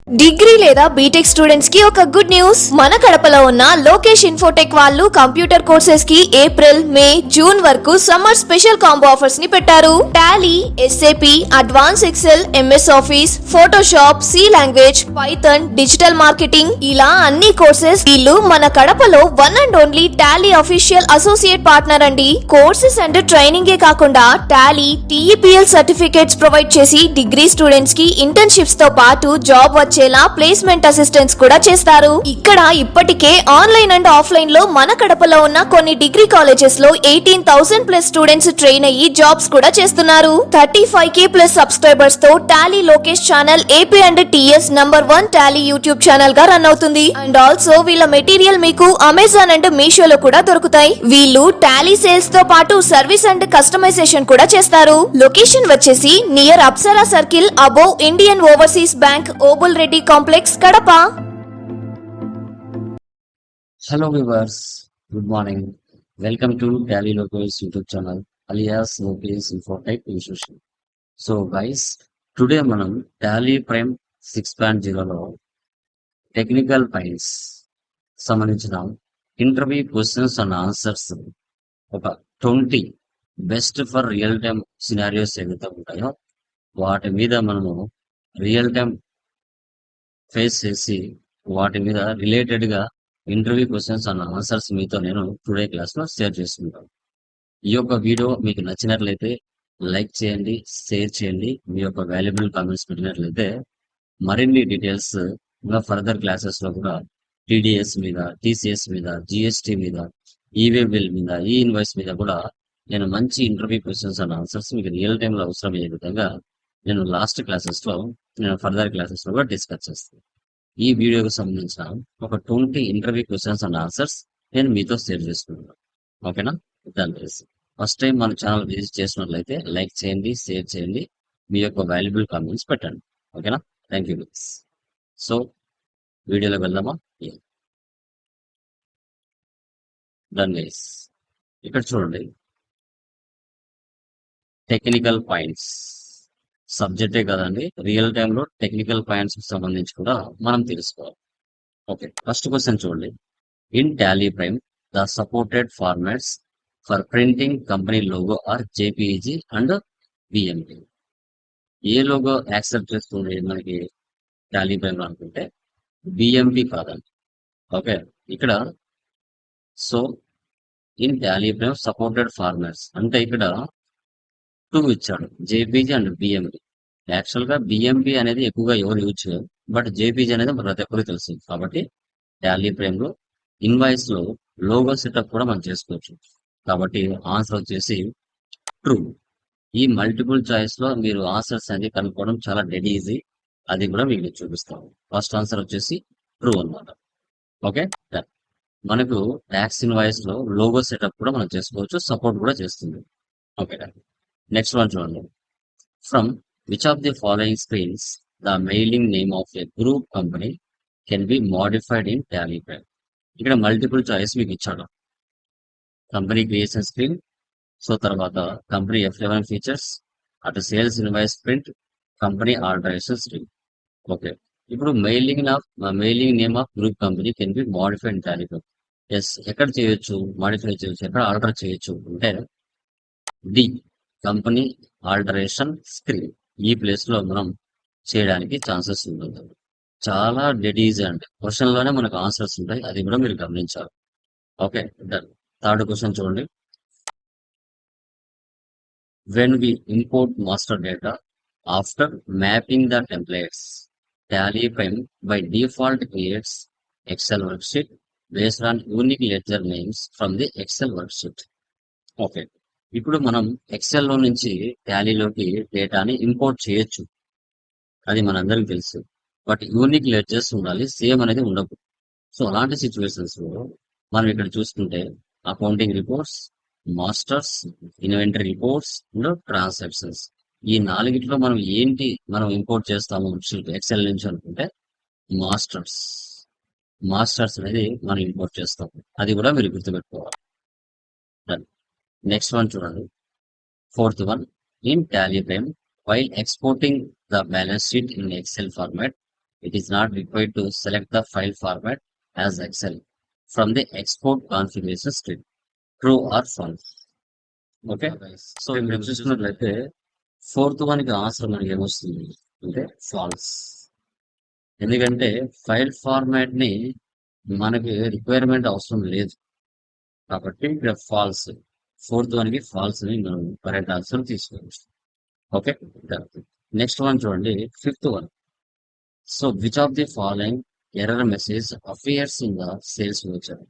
Degree లేదా BTech students కి ఒక గుడ్ న్యూస్. మన కడపలో ఉన్న లోకేష్ ఇన్ఫోటెక్ వాళ్ళు కంప్యూటర్ కోర్సెస్ కి ఏప్రిల్, మే, జూన్ వరకు సమ్మర్ స్పెషల్ కాంబో ఆఫర్స్ ని పెట్టారు. Tally, SAP, advance Excel, MS Office, Photoshop, C language, Python, digital marketing ఇలా అన్ని కోర్సెస్. వీళ్ళు మన కడపలో one and only Tally official associate partner అండి. కోర్సెస్ అండ్ ట్రైనింగ్ ఏ కాకుండా టాలీ, టీఈపీఎల్ సర్టిఫికేట్స్ ప్రొవైడ్ చేసి డిగ్రీ స్టూడెంట్స్ కి ఇంటర్న్షిప్స్ తో పాటు జాబ్ వచ్చేలా ప్లేస్మెంట్ అసిస్టెన్స్ కూడా చేస్తారు. ఇక్కడ ఇప్పటికే ఆన్లైన్ అండ్ ఆఫ్లైన్ లో మన కడపలో ఉన్న కొన్ని డిగ్రీ కాలేజెస్ లో 18,000 ప్లస్ స్టూడెంట్స్ ట్రైన్ అయ్యి జాబ్స్ కూడా చేస్తున్నారు. 35K ప్లస్ సబ్స్క్రైబర్స్ తో Tally Lokesh channel AP and TS #1 Tally YouTube channel గా రన్ అవుతుంది. అండ్ ఆల్సో వీళ్ళ మెటీరియల్ మీకు అమెజాన్ అండ్ మీషోలో కూడా దొరుకుతాయి. వీళ్ళు టాలీ సేల్స్ తో పాటు సర్వీస్ అండ్ కస్టమైజేషన్ కూడా చేస్తారు. లొకేషన్ వచ్చేసి near Apsara circle above Indian overseas bank, Obul Reddy complex, Kadapa. Hello viewers, good morning. Welcome to Tally Lokesh YouTube channel alias Lokesh Infotech Institution. So guys, today మనం Tally Prime 6.0లో టెక్నికల్ ఫైల్స్ సంబంధించిన interview questions and answers ఒక 20 best for real time scenarios ఏవైతే ఉంటాయో వాటి మీద మనము real time face చేసి వాటి మీద రిలేటెడ్ గా ఇంటర్వ్యూ క్వశ్చన్స్ అండ్ ఆన్సర్స్ మీతో నేను టుడే క్లాస్ లో షేర్ చేసుకుంటాను. ఈ యొక్క వీడియో మీకు నచ్చినట్లయితే లైక్ చేయండి, షేర్ చేయండి. మీ యొక్క వాల్యుబుల్ కామెంట్స్ పెట్టినట్లయితే మరిన్ని డీటెయిల్స్ ఇంకా ఫర్దర్ క్లాసెస్ లో కూడా టీడీఎస్ మీద, టీసీఎస్ మీద, జిఎస్టీ మీద, ఈవే బిల్ మీద, ఈ ఇన్వాయిస్ మీద కూడా నేను మంచి ఇంటర్వ్యూ క్వశ్చన్స్ అండ్ ఆన్సర్స్ మీకు రియల్ టైమ్ లో అవసరమయ్యే విధంగా నేను లాస్ట్ క్లాసెస్ లో నేను ఫర్దర్ క్లాసెస్ లో కూడా డిస్కస్ చేస్తాను. ఈ వీడియోకి సంబంధించిన ఒక 20 ఇంటర్వ్యూ క్వశ్చన్స్ అండ్ ఆన్సర్స్ నేను మీతో షేర్ చేసుకుంటాను. ఓకేనా? దాని ఫస్ట్ టైం మన ఛానల్ విజిట్ చేసినట్లయితే లైక్ చేయండి, షేర్ చేయండి, మీ యొక్క వాల్యుబుల్ కామెంట్స్ పెట్టండి. ఓకేనా? Thank you. సో వీడియోలోకి వెళ్దామా? Done guys. ఇక్కడ చూడండి, టెక్నికల్ పాయింట్స్ సబ్జెక్టే కదండి, రియల్ టైంలో టెక్నికల్ పాయింట్స్ కి సంబంధించి కూడా మనం తెలుసుకోవాలి. ఓకే, ఫస్ట్ క్వశ్చన్ చూడండి. In Tally Prime the supported formats for printing company logo are JPEG and BMP. ఏ లోగో యాక్సెప్ట్ చేస్తుంది మనకి టాలీ ప్రైమ్ అనుకుంటే బిఎంపీ కాదండి. ఓకే, ఇక్కడ so in Tally Prime supported formats అంటే ఇక్కడ 2 ఇచ్చాడు, జేపీజీ అండ్ బిఎంపీ. యాక్చువల్ గా బిఎంపీ అనేది ఎక్కువగా ఎవరు యూజ్ చేయరు, బట్ జేపీజీ అనేది ప్రతి ఒక్కరికి తెలుసు. కాబట్టి టాలీ ప్రైమ్ లో ఇన్వాయిస్ లో లోగో సెటప్ కూడా మనం చేసుకోవచ్చు. కాబట్టి ఆన్సర్ వచ్చేసి ట్రూ. ఈ మల్టిపుల్ చాయిస్ లో మీరు ఆన్సర్స్ అనేది కనుక్కోవడం చాలా డెడ్ ఈజీ. అది కూడా మీకు చూపిస్తాను. ఫస్ట్ ఆన్సర్ వచ్చేసి ట్రూ అన్నమాట. ఓకే, మనకు ట్యాక్స్ ఇన్వాయిస్ లో లోగో సెటప్ కూడా మనం చేసుకోవచ్చు, సపోర్ట్ కూడా చేస్తుంది. ఓకే, నెక్స్ట్ వన్ చూడండి. From which of the following screens the mailing name of a group company can be modified in Tally prime. ఇక్కడ మల్టిపుల్ చాయిస్ మీకు ఇచ్చాడు. కంపెనీ క్రియేషన్ స్క్రీన్, సో తర్వాత కంపెనీ F11 ఫీచర్స్, అటు sales invoice print, company alteration screen. Okay, ఇప్పుడు mailing name of group company can be modified in Tally Prime. Yes, ఎక్కడ చేయొచ్చు modify చేయొచ్చు, ఎక్కడ ఆల్టర్ చేయొచ్చు అంటే డి కంపెనీ ఆల్టరేషన్ స్క్రీన్. ఈ ప్లేస్ లో మనం చేయడానికి ఛాన్సెస్ ఉంటుంది. చాలా డెడ్ ఈజీ అండి, క్వశ్చన్ లోనే మనకు ఆన్సర్స్ ఉంటాయి, అది కూడా మీరు గమనించాలి. Okay, done. థర్డ్ క్వశ్చన్ చూడండి. When we import master data after mapping the templates, Tally Prime by default creates Excel worksheet based on unique ledger names from the Excel worksheet. Okay, ఇప్పుడు మనం XL లో నుంచి టాలీలోకి డేటాని import చేయొచ్చు, అది మనందరికి తెలుసు. బట్ యూనిక్ లెడ్జర్స్ ఉండాలి, సేమ్ అనేది ఉండదు. సో అలాంటి సిచ్యువేషన్స్ లో మనం ఇక్కడ చూసుకుంటే accounting reports, masters, inventory reports and transactions, ఈ నాలుగిట్లో మనం ఇంపోర్ట్ చేస్తాము ఎక్సెల్ నుంచి అనుకుంటే మాస్టర్స్ అనేది మనం ఇంపోర్ట్ చేస్తాము. అది కూడా మీరు గుర్తుపెట్టుకోవాలి. నెక్స్ట్ వన్ చూడండి, fourth one. In Tally Prime, while exporting the balance sheet in Excel format, It is not required to select the file format as Excel from the export configuration string. True or false? Okay. So ఇక్కడ చూసుకున్నట్లయితే fourth one కి answer మనకి ఏమొస్తుంది అంటే falls. ఎందుకంటే file format ని మనకి requirement అవసరం లేదు కాబట్టి ఇక్కడ ఫాల్స్. ఫోర్త్ వన్ కి ఫాల్స్ అని మనం కరెక్ట్ ఆన్సర్ తీసుకోవచ్చు. ఓకే. నెక్స్ట్ వన్ చూడండి, fifth one. So which of the following error message appears in the sales voucher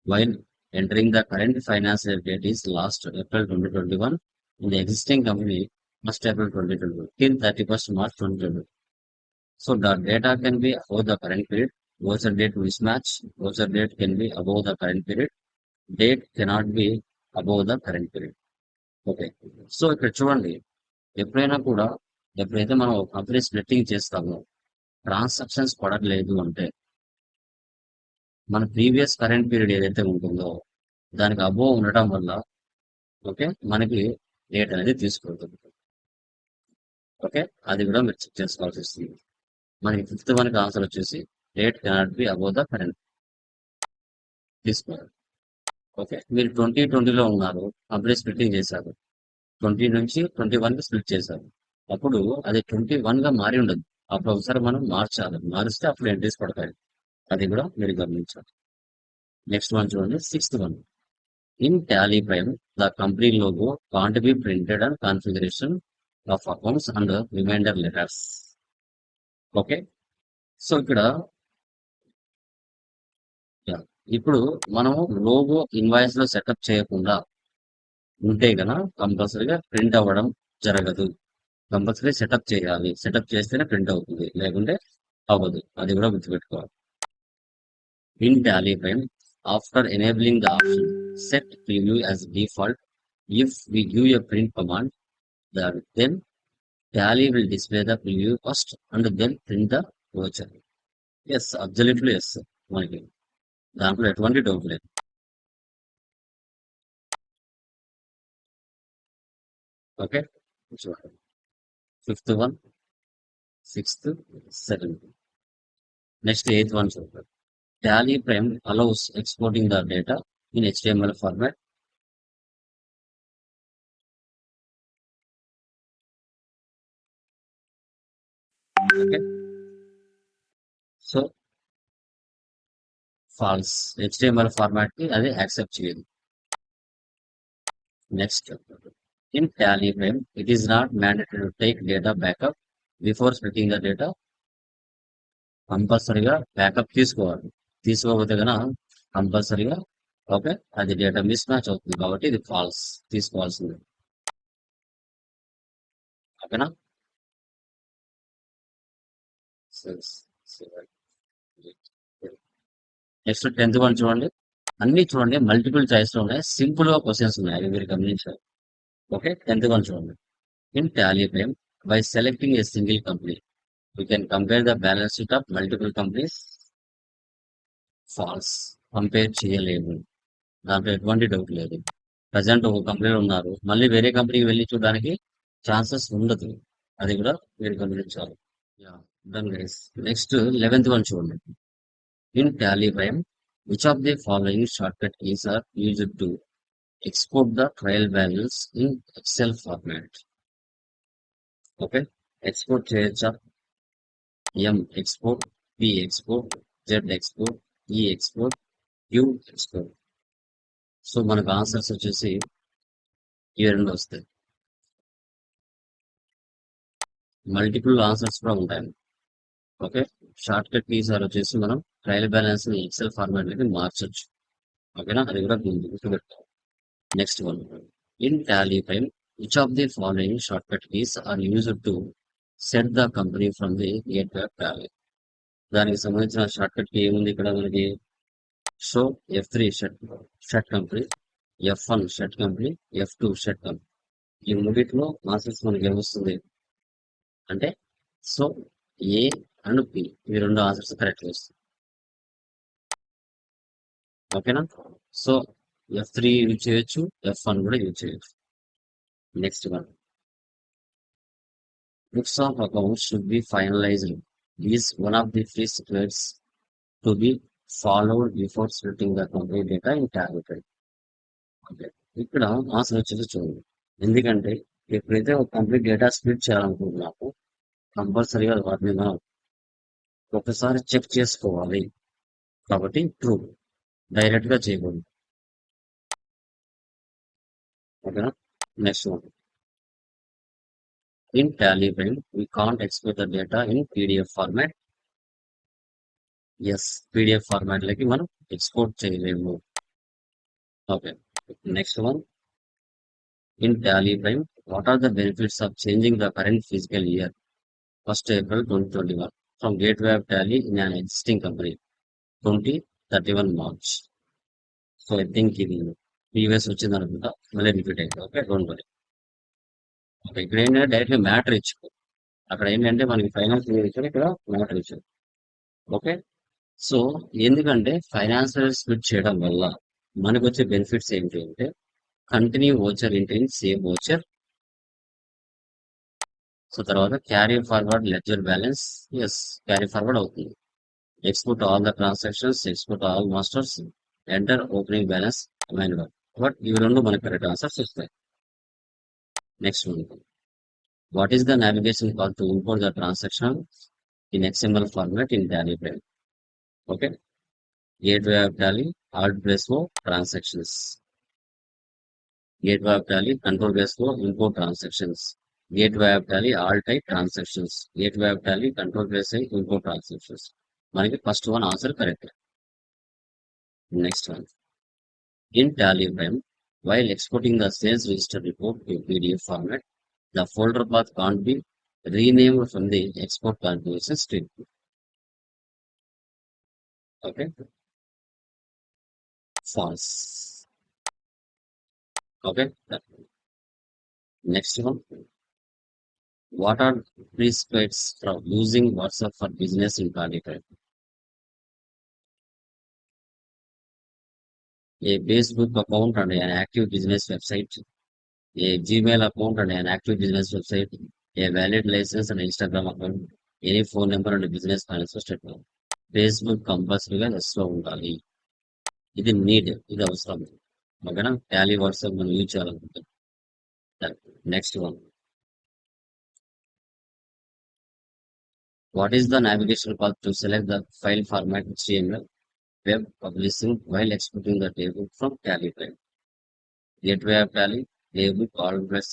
while entering the current financial date is last April 2021 in the existing company must April 2022 till 31st March 2022. So the data can be above the current period, voucher date mismatch, voucher date can be above the current period, date cannot be above the current period. Okay. So ఇక్కడ చూడండి, ఎప్పుడైనా కూడా ఎప్పుడైతే మనం company splitting చేస్తామో transactions పడట్లేదు అంటే మన ప్రీవియస్ కరెంట్ పీరియడ్ ఏదైతే ఉంటుందో దానికి అబోవ్ ఉండటం వల్ల ఓకే మనకి డేట్ అనేది తీసుకుంటుంది. ఓకే, అది కూడా మీరు చెక్ చేసుకోవాల్సి వస్తుంది. మనకి ఫిఫ్త్ వన్కి ఆన్సర్ వచ్చేసి date cannot be above the current తీసుకోవాలి. ఓకే, మీరు 2020లో ఉన్నారు, కంపెనీ స్ప్లిట్టింగ్ చేశారు, 20 నుంచి 21కి స్ప్లిట్ చేశారు, అప్పుడు అది 21గా మారి ఉండదు. అప్పుడు ఒకసారి మనం మార్చాలి, మారిస్తే అప్పుడు ఎంట్రీస్ పడతాయి. అది కూడా మీరు గమనించాలి. నెక్స్ట్ వన్ చూడండి, sixth one. In Tally Prime the company logo can't be printed and configuration of accounts and remainder letters. Okay, so ఇక్కడ ఇప్పుడు మనం లోగో ఇన్వాయిస్ లో సెటప్ చేయకుండా ఉంటే గన కంపల్సరీగా ప్రింట్ అవ్వడం జరగదు. కంపల్సరీ సెటప్ చేయాలి, సెటప్ చేస్తేనే ప్రింట్ అవుతుంది, లేకుంటే అవ్వదు. అది కూడా గుర్తుపెట్టుకోవాలి. In Tally Prime, after enabling the option set preview as default, if we give a print command, then Tally will display the preview first and then print the voucher. Yes, absolutely yes. మనకి దాంట్లో ఎటువంటి doubt లేదు. Okay, చూడండి, fifth one, sixth, seventh. Next eighth one చూడండి. Tally Prime allows exporting the data in HTML format. Okay. So false. HTML format కి అది accept చేయదు. Next, in Tally Prime it is not mandatory to take data backup before splitting the data. కంపల్సరీగా backup తీసుకోవాలి. తీసుకోకపోతే కనుక కంపల్సరీగా okay అది data miss match అవుతుంది, కాబట్టి ఇది ఫాల్స్, తీసుకోవాల్సింది. ఓకేనా. నెక్స్ట్ 10th వన్ చూడండి. అన్ని చూడండి మల్టిపుల్ చాయిస్ లో ఉన్నాయి, సింపుల్ గా క్వశ్చన్స్ ఉన్నాయి, అవి మీరు గమనించాలి. ఓకే, 10th వన్ చూడండి. In Tally Prime by selecting a single company you can compare the balance sheet of multiple companies. False, compare చేయలేము, దాంట్లో ఎటువంటి డౌట్ లేదు. ప్రజెంట్ ఒక కంపెనీలో ఉన్నారు, మళ్ళీ వేరే కంపెనీకి వెళ్ళి చూడడానికి ఛాన్సెస్ ఉండదు, అది కూడా మీరు గమనించాలి. నెక్స్ట్ 11th వన్ చూడండి. In Tally Prime which of the following shortcut keys are used to export the trial values in Excel format. Okay, export చేయొచ్చా? M export, P export, Z export, E export, U export. So మనకు answers వచ్చేసి ఇవి రెండు వస్తాయి. Multiple answers కూడా ఉంటాయి. Okay, short cut keys వచ్చేసి మనం ట్రయల్ బ్యాలెన్స్ ని ఎక్సెల్ ఫార్మాట్ లోకి మార్చొచ్చు. ఓకేనా, అది కూడా గుర్తుపెట్టాలి. Next one. In Tally Prime which of the following shortcut keys are used to set the company from the gateway Tally. దానికి సంబంధించిన షార్ట్ కట్ కీ ఏముంది ఇక్కడ మనకి? Show F3 shut company, F1 shut company, F2 shut company. ఈ మూడిట్లో answers మనకి ఏమొస్తుంది అంటే సో ఏ అండ్ పి, ఇవి రెండు ఆన్సర్స్ కరెక్ట్ వస్తుంది. ఓకేనా, సో F3 యూజ్ చేయొచ్చు, F1 కూడా యూజ్ చేయొచ్చు. Next one. Books of accounts should be finalized is one of the prescripts to be followed before splitting the complete data in Tally Prime. Okay, ఇక్కడ answer వచ్చేసి చూడండి. ఎందుకంటే ఎప్పుడైతే ఒక complete data split చేయాలనుకుంటున్నామో కంపల్సరీగా వాటిని మనం ఒకసారి చెక్ చేసుకోవాలి. కాబట్టి ట్రూ, డైరెక్ట్ గా చేయకూడదు. ఓకేనా? Next one. In Tally Prime we can't export the data in PDF format. Yes, PDF format లోకి మనం ఎక్స్పోర్ట్ చేయలేము. Okay, next one. In Tally Prime what are the benefits of changing the current physical year 1st April 2021 from gateway of Tally in an existing company 2031 March. So I think ఇది previous వచ్చింది అనుకుంటా, మళ్ళీ repeat అయింది. Okay, don't worry. Okay, ఇక్కడ ఏంటంటే direct matter ఇచ్చుకో. అక్కడ ఏంటంటే మనకి ఫైనాన్స్ ఇచ్చారు, ఇక్కడ మ్యాటర్ ఇచ్చారు. ఓకే, సో ఎందుకంటే ఫైనాన్షియల్ స్ప్లిట్ చేయడం వల్ల మనకు వచ్చే బెనిఫిట్స్ ఏంటి అంటే కంటిన్యూ ఓచర్ ఇంటిన్ సేమ్ ఓచర్. సో తర్వాత carry forward ledger balance, yes carry forward అవుతుంది. Export all the transactions, export all masters, enter opening balance manual. But ఇవి రెండు మనకి కరెక్ట్ ఆన్సర్స్ ఇస్తాయి. Next one. What is the navigation call to import the transaction in XML format in Tally Prime? Okay, gateway of Tally Alt plus O transactions, gateway of Tally control plus O import transactions, gateway of Tally all type transactions, gateway of Tally control plus I import transactions. మనకి first one answer correct. Next one. In Tally Prime while exporting the sales register report to PDF format, the folder path can't be renamed from the export configuration string. Okay, false. Okay, next one. What are prescripts from using WhatsApp for business in Tally Prime? A Facebook account and an active business website, a Gmail account and an active business website, a valid license and Instagram account, any phone number and a business financial statement. Facebook కంపల్సరీగా ఎస్లో ఉండాలి. ఇది need, ఇది అవసరం. ఓకేనా? Tally WhatsApp మనం use చేయాలనుకుంటాం. Next one. What is the navigation path to select the file format HTML web publishing while exporting the table from Tally Prime? Gateway of Tally, table always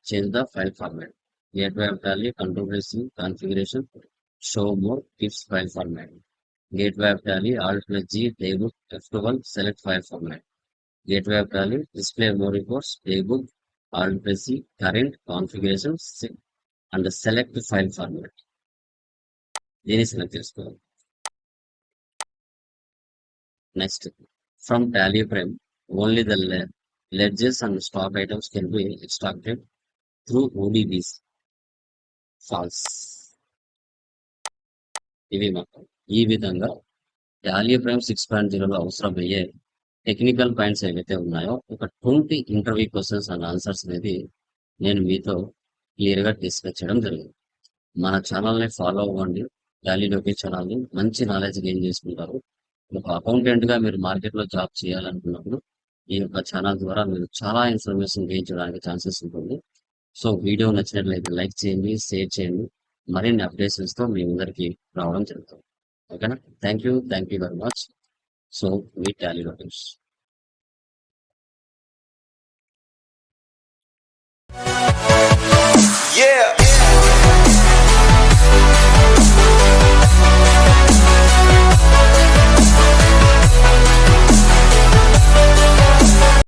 change the file format. Gateway of Tally, control C, configuration, show more, tips file format. Gateway of Tally, Alt plus G, table F12, select file format. Gateway of Tally, display more reports, table Alt plus C, current configuration, and select file format. దీన్ని select చేసుకోవాలి. Next, from Tally Prime, only the ledgers and stock items can be extracted through ODBs. False. ఇవి మాత్రం ఈ విధంగా Tally prime 6.0లో అవసరమయ్యే technical points ఏవైతే ఉన్నాయో ఒక 20 ఇంటర్వ్యూ క్వశ్చన్స్ అండ్ ఆన్సర్స్ అనేది నేను మీతో క్లియర్గా డిస్కస్ చేయడం జరిగింది. మన ఛానల్ని ఫాలో అవ్వండి. టాలీలోకి ఛానల్ని మంచి నాలెడ్జ్ గెయిన్ చేసుకుంటారు. ఒక అకౌంటెంట్ గా మీరు మార్కెట్ లో జాబ్ చేయాలనుకున్నప్పుడు ఈ యొక్క ఛానల్ ద్వారా మీరు చాలా ఇన్ఫర్మేషన్ గెయిన్ చేయడానికి ఛాన్సెస్ ఉంటుంది. సో వీడియో నచ్చినట్లయితే లైక్ చేయండి, షేర్ చేయండి. మరిన్ని అప్డేషన్స్ తో మీ అందరికి రావడం జరుగుతుంది. ఓకేనా? Thank you very much. So me Tally routines.